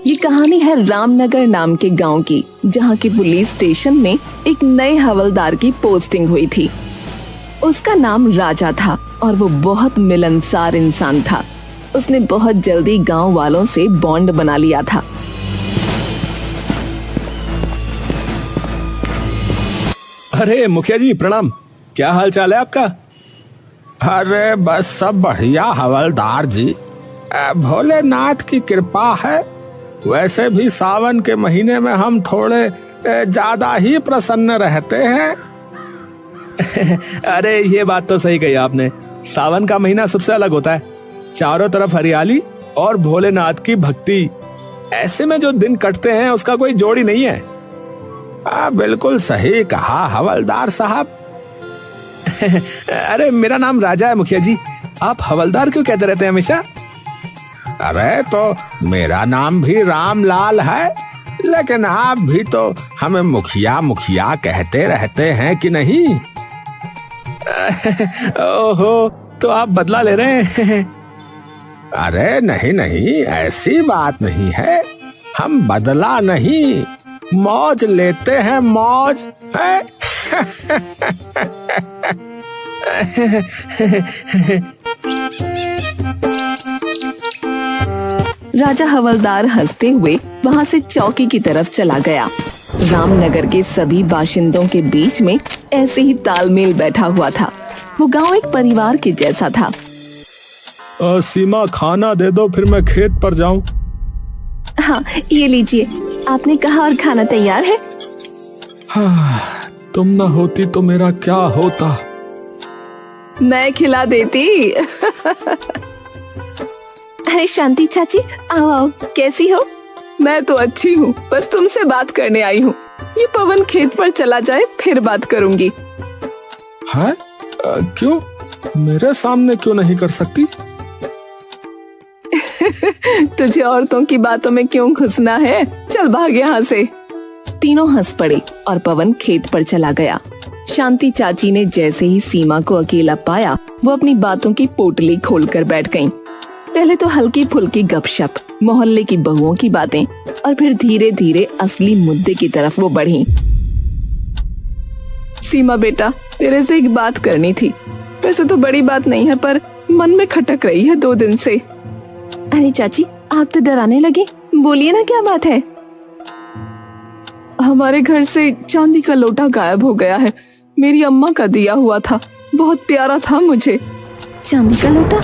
ये कहानी है रामनगर नाम के गांव की, जहां के पुलिस स्टेशन में एक नए हवलदार की पोस्टिंग हुई थी। उसका नाम राजा था और वो बहुत मिलनसार इंसान था। उसने बहुत जल्दी गांव वालों से बॉन्ड बना लिया था। अरे मुखिया जी प्रणाम, क्या हाल चाल है आपका? अरे बस सब बढ़िया हवलदार जी, भोलेनाथ की कृपा है। वैसे भी सावन के महीने में हम थोड़े ज्यादा ही प्रसन्न रहते हैं। अरे ये बात तो सही कही आपने, सावन का महीना सबसे अलग होता है। चारों तरफ हरियाली और भोलेनाथ की भक्ति, ऐसे में जो दिन कटते हैं उसका कोई जोड़ ही नहीं है। बिल्कुल सही कहा हवलदार साहब। अरे मेरा नाम राजा है मुखिया जी, आप हवलदार क्यों कहते रहते हैं हमेशा? अरे तो मेरा नाम भी रामलाल है, लेकिन आप भी तो हमें मुखिया मुखिया कहते रहते हैं कि नहीं? ओहो, तो आप बदला ले रहे हैं? अरे नहीं नहीं, ऐसी बात नहीं है। हम बदला नहीं, मौज लेते हैं, मौज है। राजा हवलदार हंसते हुए वहां से चौकी की तरफ चला गया। रामनगर के सभी बाशिंदों के बीच में ऐसे ही तालमेल बैठा हुआ था। वो गांव एक परिवार के जैसा था। सीमा खाना दे दो, फिर मैं खेत पर जाऊं। हाँ ये लीजिए, आपने कहा और खाना तैयार है। हाँ, तुम ना होती तो मेरा क्या होता। मैं खिला देती। अरे शांति चाची, आओ आओ, कैसी हो? मैं तो अच्छी हूँ, बस तुमसे बात करने आई हूँ। ये पवन खेत पर चला जाए फिर बात करूंगी। है? क्यों? मेरे सामने क्यों नहीं कर सकती? तुझे औरतों की बातों में क्यों घुसना है? चल भाग यहाँ से। तीनों हंस पड़े और पवन खेत पर चला गया। शांति चाची ने जैसे ही सीमा को अकेला पाया, वो अपनी बातों की पोटली खोलकर बैठ गईं। पहले तो हल्की फुल्की गपशप, मोहल्ले की बहुओं की बातें, और फिर धीरे धीरे असली मुद्दे की तरफ वो बढ़ी। सीमा बेटा, तेरे से एक बात करनी थी। वैसे तो बड़ी बात नहीं है, पर मन में खटक रही है 2 दिन से। अरे चाची, आप तो डराने लगी, बोलिए ना क्या बात है। हमारे घर से चांदी का लोटा गायब हो गया है। मेरी अम्मा का दिया हुआ था, बहुत प्यारा था मुझे। चांदी का लोटा?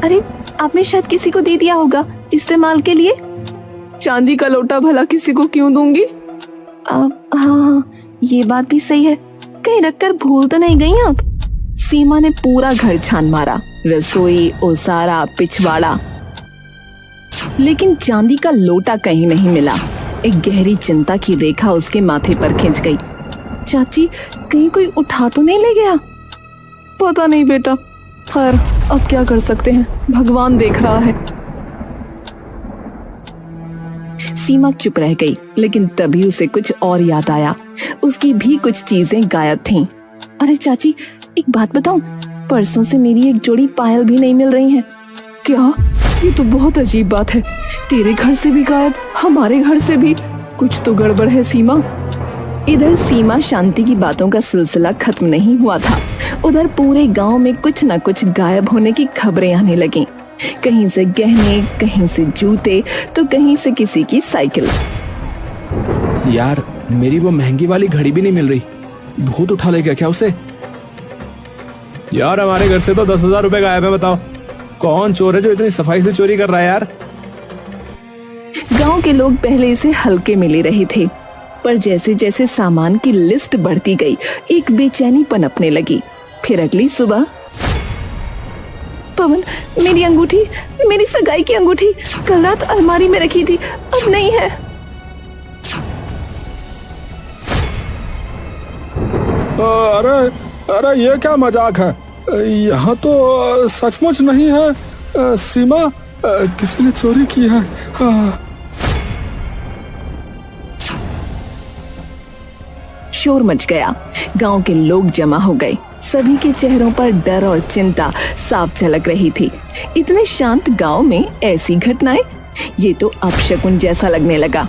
अरे आपने शायद किसी को दे दिया होगा इस्तेमाल के लिए। चांदी का लोटा भला किसी को क्यों दूंगी? हाँ, ये बात भी सही है। कहीं रखकर भूल तो नहीं गई आप? सीमा ने पूरा घर छान मारा, रसोई, ओसारा, पिछवाड़ा, लेकिन चांदी का लोटा कहीं नहीं मिला। एक गहरी चिंता की रेखा उसके माथे पर खिंच गई। चाची, कहीं कोई उठा तो नहीं ले गया? पता नहीं बेटा, खैर अब क्या कर सकते हैं, भगवान देख रहा है। सीमा चुप रह गई, लेकिन तभी उसे कुछ और याद आया। उसकी भी कुछ चीजें गायब थीं। अरे चाची, एक बात बताऊं, परसों से मेरी एक जोड़ी पायल भी नहीं मिल रही है। क्या? ये तो बहुत अजीब बात है। तेरे घर से भी गायब, हमारे घर से भी। कुछ तो गड़बड़ है सीमा। इधर सीमा शांति की बातों का सिलसिला खत्म नहीं हुआ था, उधर पूरे गांव में कुछ न कुछ गायब होने की खबरें आने लगीं। कहीं से गहने, कहीं से जूते, तो कहीं से किसी की साइकिल। यार, मेरी वो महंगी वाली घड़ी भी नहीं मिल रही। भूत उठा ले गया क्या उसे? यार हमारे घर से तो 10,000 रुपए गायब है। बताओ कौन चोर है जो इतनी सफाई से चोरी कर रहा है यार? गांव के लोग पहले इसे हल्के में ले रहे थे, पर जैसे जैसे सामान की लिस्ट बढ़ती गई, एक बेचैनी पनपने लगी। फिर अगली सुबह, पवन, मेरी अंगूठी, मेरी सगाई की अंगूठी कल रात अलमारी में रखी थी, अब नहीं है। अरे अरे ये क्या मजाक है? यहाँ तो सचमुच नहीं है। सीमा, किसी ने चोरी की है। शोर मच गया, गांव के लोग जमा हो गए। सभी के चेहरों पर डर और चिंता साफ झलक रही थी। इतने शांत गांव में ऐसी घटनाएं, ये तो अपशकुन जैसा लगने लगा।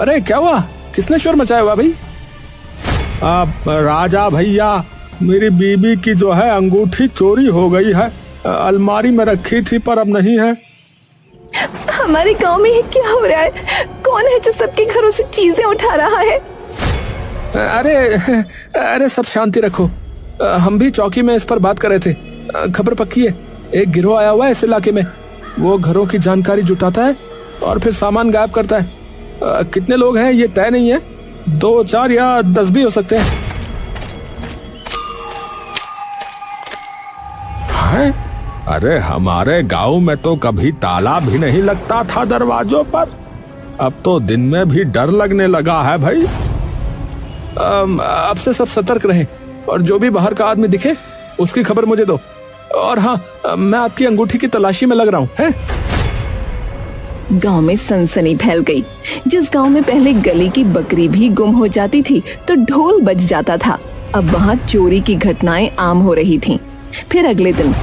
अरे क्या हुआ, किसने शोर मचाया हुआ भाई? राजा भैया, मेरी बीबी की जो है अंगूठी चोरी हो गई है। अलमारी में रखी थी पर अब नहीं है। हमारे गांव में ये क्या हो रहा है? कौन है जो सबके घरों से चीजें उठा रहा है? अरे अरे सब शांति रखो, हम भी चौकी में इस पर बात कर रहे थे। खबर पक्की है, एक गिरोह आया हुआ है इस इलाके में। वो घरों की जानकारी जुटाता है और फिर सामान गायब करता है। कितने लोग हैं ये तय नहीं है, 2, 4 या 10 भी हो सकते हैं। अरे हमारे गांव में तो कभी ताला भी नहीं लगता था दरवाजों पर, अब तो दिन में भी डर लगने लगा है भाई। अब से सब सतर्क रहें और जो भी बाहर का आदमी दिखे उसकी खबर मुझे दो। और हाँ, मैं आपकी अंगूठी की तलाशी में लग रहा हूँ। गांव में सनसनी फैल गई। जिस गांव में पहले गली की बकरी भी गुम हो जाती थी तो ढोल बज जाता था, अब वहां चोरी की घटनाएं आम हो रही थीं। फिर अगले दिन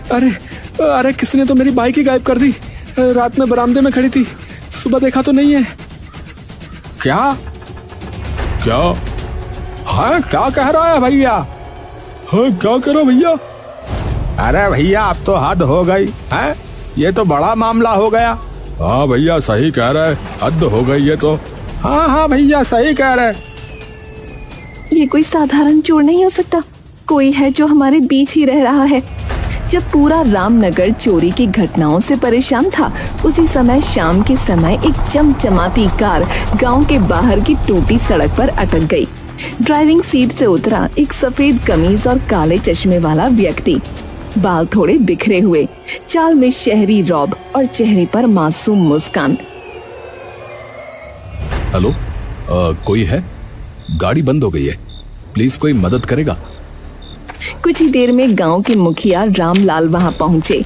अरे अरे किसने तो मेरी बाइक ही गायब कर दी। रात में बरामदे में खड़ी थी, सुबह देखा तो नहीं है। क्या क्या हाँ, क्या कह रहा है भैया? हाँ क्या करो भैया? अरे भैया अब तो हद हो गई है, ये तो बड़ा मामला हो गया। हाँ भैया सही कह रहे, हद हो गई ये तो। हाँ भैया सही कह रहे। ये कोई साधारण चोर नहीं हो सकता, कोई है जो हमारे बीच ही रह रहा है। जब पूरा रामनगर चोरी की घटनाओं से परेशान था, उसी समय शाम के समय एक चमचमाती कार गांव के बाहर की टूटी सड़क पर अटक गई। ड्राइविंग सीट से उतरा एक सफेद कमीज और काले चश्मे वाला व्यक्ति, बाल थोड़े बिखरे हुए, चाल में शहरी रौब और चेहरे पर मासूम मुस्कान। हेलो, कोई है? गाड़ी बंद हो गई है, प्लीज कोई मदद करेगा? कुछ ही देर में गांव के मुखिया रामलाल वहां पहुंचे।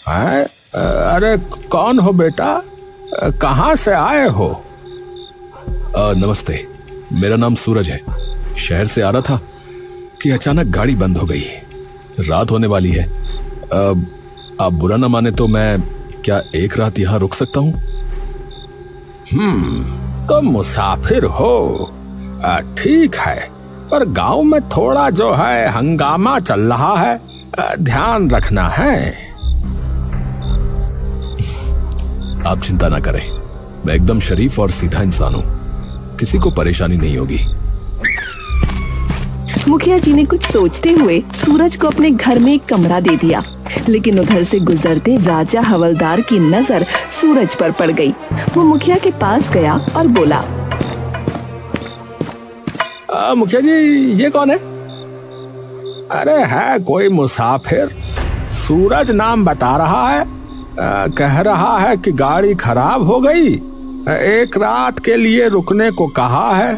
अरे कौन हो बेटा, कहां से आए हो? नमस्ते, मेरा नाम सूरज है। शहर से आ रहा था कि अचानक गाड़ी बंद हो गई। रात होने वाली है, आप बुरा ना माने तो मैं क्या एक रात यहाँ रुक सकता हूँ? तो मुसाफिर हो, ठीक है, पर गांव में थोड़ा जो है हंगामा चल रहा है, ध्यान रखना है। आप चिंता ना करें, मैं एकदम शरीफ और सीधा इंसान हूँ, किसी को परेशानी नहीं होगी। मुखिया जी ने कुछ सोचते हुए सूरज को अपने घर में एक कमरा दे दिया, लेकिन उधर से गुजरते राजा हवलदार की नजर सूरज पर पड़ गई। वो मुखिया के पास गया और बोला, मुखिया जी ये कौन है? अरे है कोई मुसाफिर, सूरज नाम बता रहा है, कह रहा है कि गाड़ी खराब हो गई, एक रात के लिए रुकने को कहा है।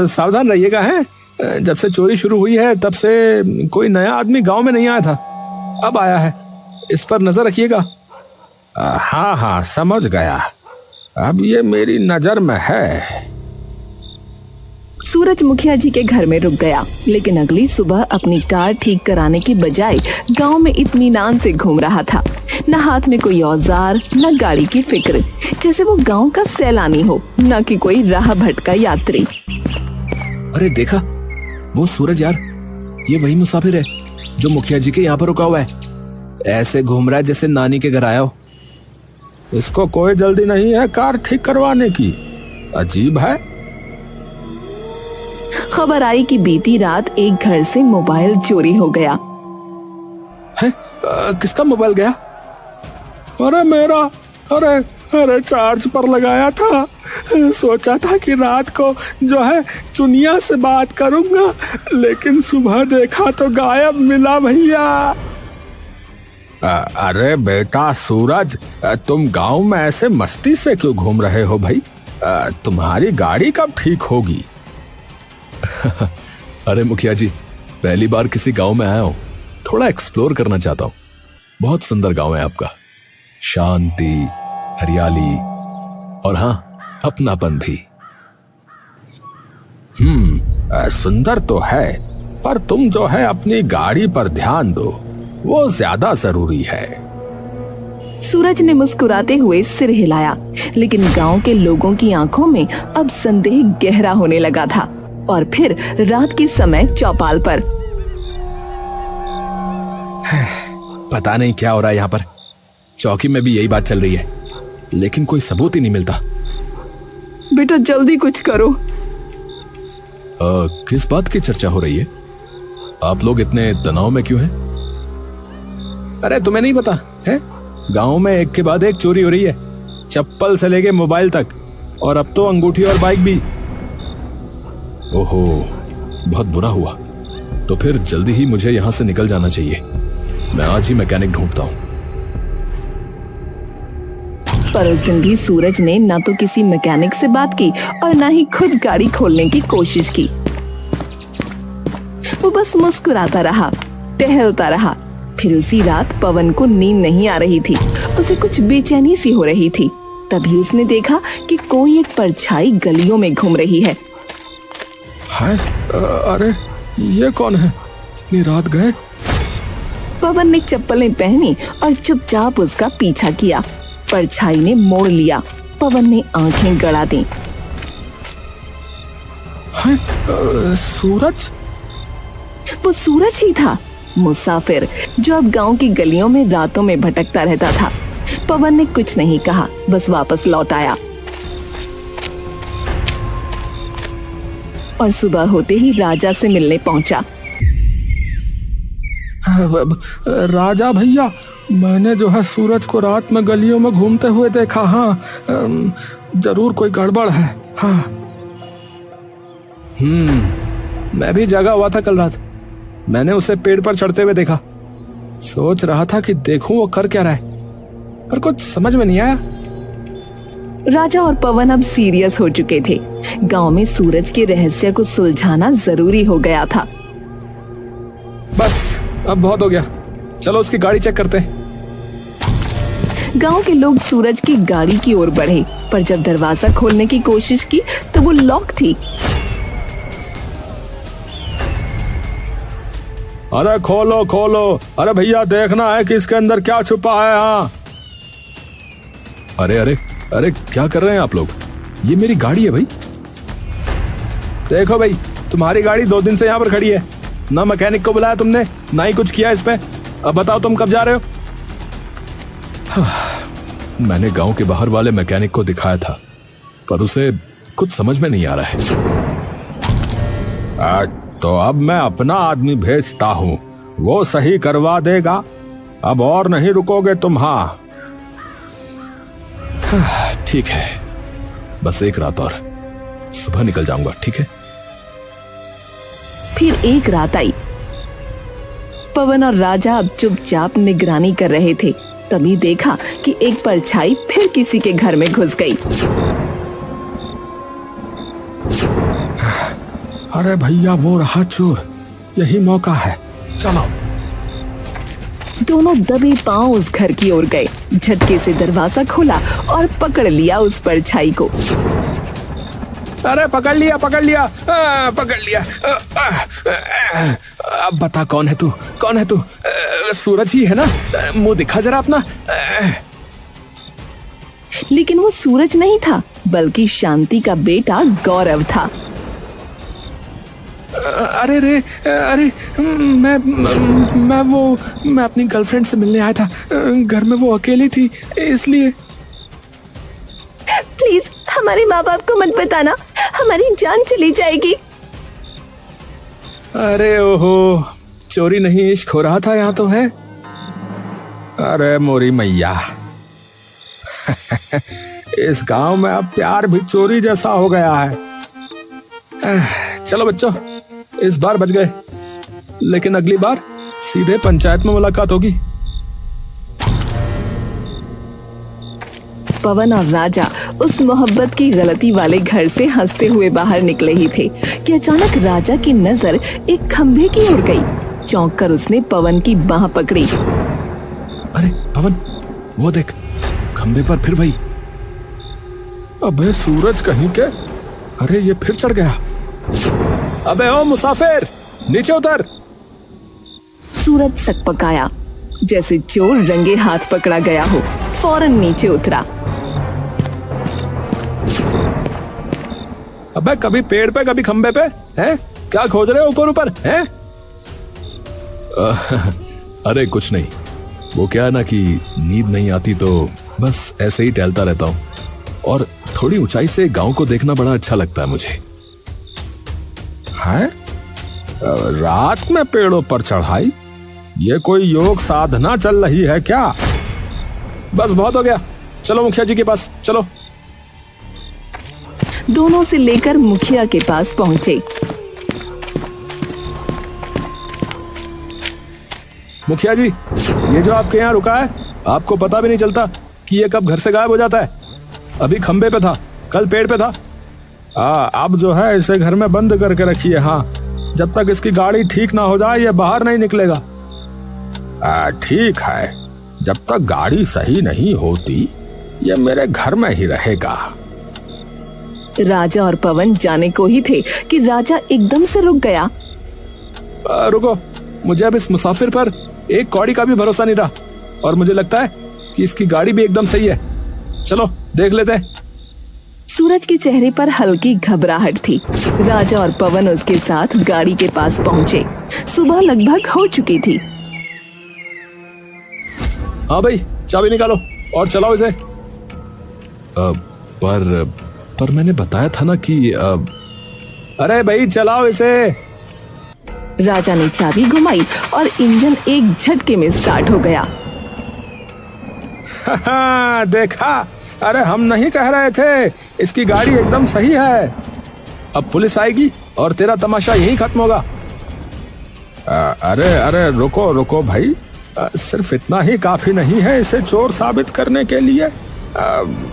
सावधान रहिएगा, है जब से चोरी शुरू हुई है तब से कोई नया आदमी गांव में नहीं आया था, अब आया है, इस पर नजर रखिएगा। हाँ समझ गया, अब ये मेरी नजर में है। सूरज मुखिया जी के घर में रुक गया, लेकिन अगली सुबह अपनी कार ठीक कराने की बजाय गांव में इत्मीनान से घूम रहा था। न हाथ में कोई औजार, न गाड़ी की फिक्र, जैसे वो गांव का सैलानी हो, न कि कोई राह भटका यात्री। अरे देखा, वो सूरज यार, ये वही मुसाफिर है जो मुखिया जी के यहाँ पर रुका हुआ है। ऐसे घूम रहा है जैसे नानी के घर आया हो। इसको कोई जल्दी नहीं है कार ठीक करवाने की, अजीब है। खबर आई कि बीती रात एक घर से मोबाइल चोरी हो गया। है? किसका मोबाइल गया? अरे मेरा, अरे चार्ज पर लगाया था, सोचा था कि रात को जो है चुनिया से बात करूंगा, लेकिन सुबह देखा तो गायब मिला भैया। अरे बेटा सूरज, तुम गांव में ऐसे मस्ती से क्यों घूम रहे हो भाई? तुम्हारी गाड़ी कब ठीक होगी? अरे मुखिया जी, पहली बार किसी गांव में आया हूं, थोड़ा एक्सप्लोर करना चाहता हूं। बहुत सुंदर गांव है आपका, शांति, हरियाली और हाँ अपनापन भी। सुंदर तो है, पर तुम जो है अपनी गाड़ी पर ध्यान दो, वो ज्यादा जरूरी है। सूरज ने मुस्कुराते हुए सिर हिलाया, लेकिन गांव के लोगों की आंखों में अब संदेह गहरा होने लगा था। और फिर रात के समय चौपाल पर पता नहीं क्या हो रहा है यहाँ पर। चौकी में भी यही बात चल रही है, लेकिन कोई सबूत ही नहीं मिलता। बेटा जल्दी कुछ करो। किस बात की चर्चा हो रही है? आप लोग इतने तनाव में क्यों हैं? अरे तुम्हें नहीं पता है, गांव में एक के बाद एक चोरी हो रही है, चप्पल से लेके मोबाइल तक, और अब तो अंगूठी और बाइक भी। ओहो, बहुत बुरा हुआ। तो फिर जल्दी ही मुझे यहां से निकल जाना चाहिए। मैं आज ही मैकेनिक ढूंढता हूं। पर उस दिन भी सूरज ने ना तो किसी मैकेनिक से बात की और ना ही खुद गाड़ी खोलने की कोशिश की। वो बस मुस्कुराता रहा, टहलता रहा। फिर उसी रात पवन को नींद नहीं आ रही थी, उसे कुछ बेचैनी सी हो रही थी। तभी उसने देखा कि कोई एक परछाई गलियों में घूम रही है। अरे ये कौन है? इतनी रात गए। पवन ने चप्पलें पहनी और चुपचाप उसका पीछा किया। परछाई ने मोड़ लिया। पवन ने आंखें गड़ा दी। सूरज? वो सूरज ही था, मुसाफिर जो अब गांव की गलियों में रातों में भटकता रहता था। पवन ने कुछ नहीं कहा, बस वापस लौट आया। और सुबह होते ही राजा से मिलने पहुंचा। राजा भैया, मैंने जो है सूरज को रात में गलियों में घूमते हुए देखा। हाँ, जरूर कोई गड़बड़ है। हाँ। मैं भी जागा हुआ था कल रात। मैंने उसे पेड़ पर चढ़ते हुए देखा। सोच रहा था कि देखूं वो कर क्या रहा है, पर कुछ समझ में नहीं आया। राजा और पवन अब सीरियस हो चुके थे। गांव में सूरज के रहस्य को सुलझाना जरूरी हो गया था। बस अब बहुत हो गया, चलो उसकी गाड़ी चेक करते हैं। गांव के लोग सूरज की गाड़ी की ओर बढ़े, पर जब दरवाजा खोलने की कोशिश की तो वो लॉक थी। अरे खोलो खोलो, अरे भैया देखना है कि इसके अंदर क्या छुपा है। हाँ। अरे अरे अरे क्या कर रहे हैं आप लोग? ये मेरी गाड़ी है भाई। देखो भाई, तुम्हारी गाड़ी 2 दिन से यहाँ पर खड़ी है, ना मैकेनिक को बुलाया तुमने, ना ही कुछ किया इस पे। अब बताओ तुम कब जा रहे हो? मैंने गांव के बाहर वाले मैकेनिक को दिखाया था, पर उसे कुछ समझ में नहीं आ रहा है। तो अब मैं अपना आदमी भेजता हूँ, वो सही करवा देगा। अब और नहीं रुकोगे तुम? हाँ ठीक है, बस एक रात और, सुबह निकल जाऊंगा। ठीक है। फिर एक रात आई। पवन और राजा अब चुपचाप निगरानी कर रहे थे। तभी देखा कि एक परछाई फिर किसी के घर में घुस गई। अरे भैया, वो रहा चोर, यही मौका है, चलो। दोनों दबे पांव उस घर की ओर गए, झटके से दरवाजा खोला और पकड़ लिया उस परछाई को। अरे पकड़ लिया, पकड़ लिया, पकड़ लिया। अब बता कौन है तू? कौन है तू? सूरज ही है ना? मुंह दिखा जरा अपना। लेकिन वो सूरज नहीं था, बल्कि शांति का बेटा गौरव था। अरे रे, अरे मैं अपनी गर्लफ्रेंड से मिलने आया था। घर में वो अकेली थी, इसलिए। प्लीज हमारे माँ बाप को मत बताना, हमारी जान चली जाएगी। अरे ओहो, चोरी नहीं इश्क हो रहा था यहाँ तो है। अरे मोरी मैया, इस गांव में अब प्यार भी चोरी जैसा हो गया है। चलो बच्चों, इस बार बच गए, लेकिन अगली बार सीधे पंचायत में मुलाकात होगी। पवन और राजा उस मोहब्बत की गलती वाले घर से हंसते हुए बाहर निकले ही थे कि अचानक राजा की नजर एक खंभे की ओर गई। चौंक कर उसने पवन की बाह पकड़ी। अरे पवन, वो देख, खंभे पर फिर वही। अबे सूरज कहीं के, अरे ये फिर चढ़ गया। अबे ओ मुसाफिर, नीचे उतर। सूरज सकपकाया, जैसे चोर रंगे हाथ पकड़ा गया हो। फौरन नीचे उतरा। अबे कभी पेड़ पे कभी खंबे पे, हैं? क्या खोज रहे हो ऊपर ऊपर, हैं? अरे कुछ नहीं, वो क्या है ना कि नींद नहीं आती तो बस ऐसे ही टहलता रहता हूँ, और थोड़ी ऊंचाई से गांव को देखना बड़ा अच्छा लगता है मुझे। है? रात में पेड़ों पर चढ़ाई? ये कोई योग साधना चल रही है क्या? बस बहुत हो गया, चलो मुखिया जी के पास चलो। दोनों से लेकर मुखिया के पास पहुंचे। मुखिया जी, ये जो आपके यहाँ रुका है, आपको पता भी नहीं चलता कि ये कब घर से गायब हो जाता है। अभी खंबे पे था, कल पेड़ पे था। अब जो है इसे घर में बंद करके रखिए। हाँ, जब तक इसकी गाड़ी ठीक ना हो जाए ये बाहर नहीं निकलेगा। ठीक है, जब तक गाड़ी सही नहीं होती ये मेरे घर में ही रहेगा। राजा और पवन जाने को ही थे कि राजा एकदम से रुक गया। रुको, मुझे अब इस मुसाफिर पर एक कौड़ी का भी भरोसा नहीं रहा, और मुझे लगता है कि इसकी गाड़ी भी एकदम सही है। चलो देख लेते हैं। सूरज के चेहरे पर हल्की घबराहट थी। राजा और पवन उसके साथ गाड़ी के पास पहुंचे। सुबह लगभग हो चुकी थी। हाँ भाई, चाबी निकालो और चलाओ इसे। पर मैंने बताया था ना कि अरे भाई चलाओ इसे। राजा ने चाबी घुमाई और इंजन एक झटके में स्टार्ट हो गया। देखा, अरे हम नहीं कह रहे थे, इसकी गाड़ी एकदम सही है। अब पुलिस आएगी और तेरा तमाशा यहीं खत्म होगा। अरे रुको रुको भाई, सिर्फ इतना ही काफी नहीं है इसे चोर साबित करने के लिए।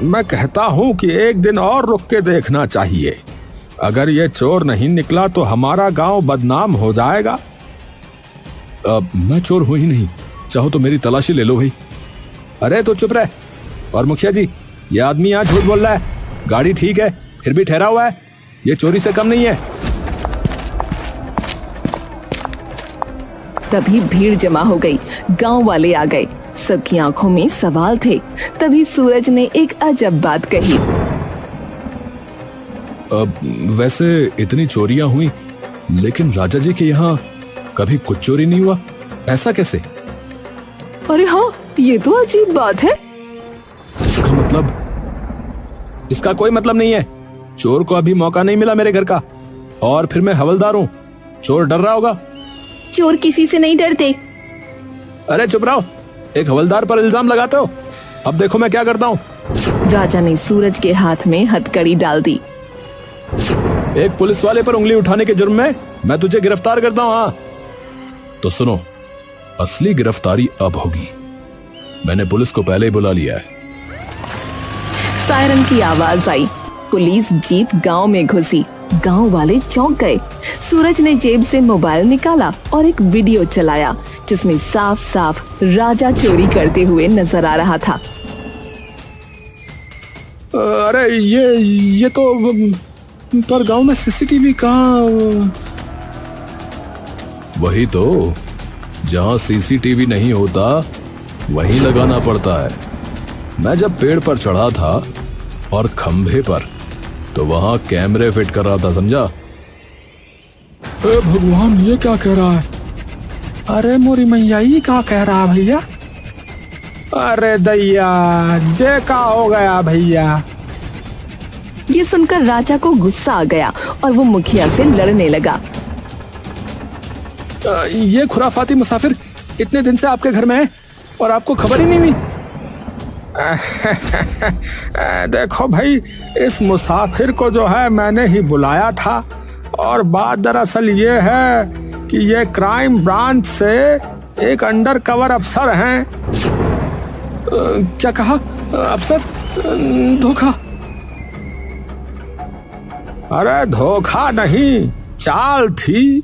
मैं कहता हूँ कि एक दिन और रुक के देखना चाहिए। अगर ये चोर नहीं निकला तो हमारा गांव बदनाम हो जाएगा। मैं चोर हूं ही नहीं, चाहो तो मेरी तलाशी ले लो भाई। अरे तो चुप रह। और मुखिया जी, ये आदमी यहाँ झूठ बोल रहा है। गाड़ी ठीक है फिर भी ठहरा हुआ है, ये चोरी से कम नहीं है। तभी भीड़ जमा हो गई। गांव वाले आ गए। सबकी आंखों में सवाल थे। तभी सूरज ने एक अजब बात कही। वैसे इतनी चोरियां हुई, लेकिन राजा जी के यहाँ कभी कुछ चोरी नहीं हुआ, ऐसा कैसे? अरे हाँ, ये तो अजीब बात है। इसका मतलब? इसका कोई मतलब नहीं है। चोर को अभी मौका नहीं मिला मेरे घर का, और फिर मैं हवलदार हूँ। चोर डर रहा होगा। चोर किसी से नहीं डरते। अरे चुप रहो, एक हवलदार पर इल्जाम लगाते हो। अब देखो मैं क्या करता हूँ। राजा ने सूरज के हाथ में हथकड़ी डाल दी। एक पुलिस वाले पर उंगली उठाने के जुर्म में मैं तुझे गिरफ्तार करता हूँ। हाँ तो सुनो, असली गिरफ्तारी अब होगी। मैंने पुलिस को पहले ही बुला लिया है। सायरन की आवाज आई। पुलिस जीप गांव में घुसी। गांव वाले चौंक गए। सूरज ने जेब से मोबाइल निकाला और एक वीडियो चलाया, जिसमें साफ साफ राजा चोरी करते हुए नजर आ रहा था। अरे ये तो, पर गांव में सीसीटीवी कहाँ? वही तो, जहां सीसीटीवी नहीं होता वहीं लगाना पड़ता है। मैं जब पेड़ पर चढ़ा था और खंभे पर, तो वहां कैमरे फिट कर रहा था, समझा? भगवान, ये क्या कह रहा है? अरे मोरी मैया, ये क्या कह रहा है भैया? अरे दैया, जे का हो गया भैया? ये सुनकर राजा को गुस्सा आ गया और वो मुखिया से लड़ने लगा। ये खुराफाती मुसाफिर इतने दिन से आपके घर में है और आपको खबर ही नहीं हुई? देखो भाई, इस मुसाफिर को जो है मैंने ही बुलाया था, और बात दरअसल ये है कि ये क्राइम ब्रांच से एक अंडर कवर अफसर हैं। क्या कहा? अफसर? धोखा? अरे धोखा नहीं, चाल थी।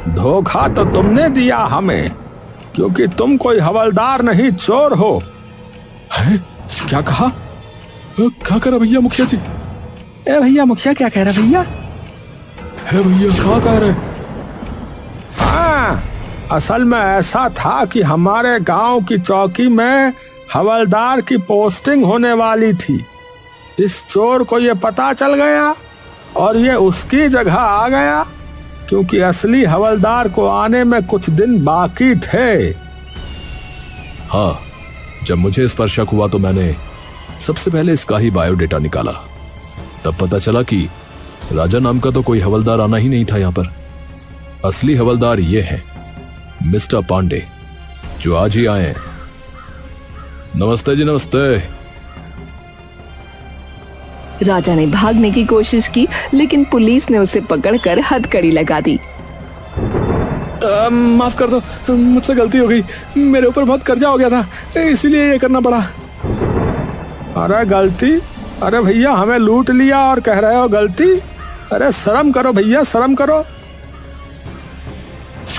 धोखा तो तुमने दिया हमें, क्योंकि तुम कोई हवलदार नहीं, चोर हो। है? क्या कहा? क्या करा भैया मुखिया जी? ए भैया, मुखिया क्या कह रहा भैया? है भैया, क्या कह रहे? हाँ, असल में ऐसा था कि हमारे गांव की चौकी में हवलदार की पोस्टिंग होने वाली थी। इस चोर को ये पता चल गया और ये उसकी जगह आ गया, क्योंकि असली हवलदार को आने में कुछ दिन बाकी थे। हाँ, जब मुझे इस पर शक हुआ तो मैंने सबसे पहले इसका ही बायोडेटा निकाला। तब पता चला कि राजा नाम का तो कोई हवलदार आना ही नहीं था यहाँ पर। असली हवलदार ये हैं मिस्टर पांडे, जो आज ही आए हैं। नमस्ते जी, नमस्ते। राजा ने भागने की कोशिश की, लेकिन पुलिस ने उसे पकड़कर हथकड़ी लगा दी। माफ कर दो, मुझसे गलती हो गई। मेरे ऊपर बहुत कर्जा हो गया था, इसीलिए ये करना पड़ा। अरे गलती? अरे भैया, हमें लूट लिया और कह रहे हो गलती? अरे शर्म करो भैया, शर्म करो।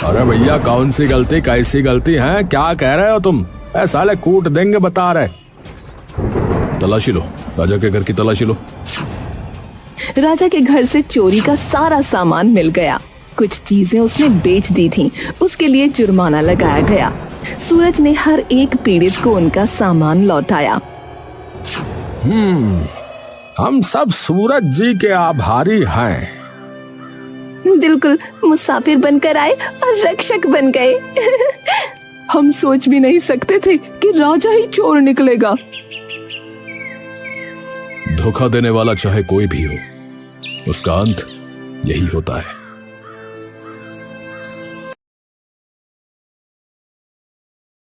अरे भैया, कौन सी गलती, कैसी गलती है, क्या कह रहे हो तुम? साले कूट देंगे बता रहे। तलाशी लो, राजा के घर की तलाशी लो। राजा के घर से चोरी का सारा सामान मिल गया। कुछ चीजें उसने बेच दी थीं, उसके लिए जुर्माना लगाया गया। सूरज ने हर एक पीड़ित को उनका सामान लौटाया। हम सब सूरज जी के आभारी हैं। बिल्कुल, मुसाफिर बनकर आए और रक्षक बन गए। हम सोच भी नहीं सकते थे कि राजा ही चोर निकलेगा। धोखा देने वाला चाहे कोई भी हो, उसका अंत यही होता है।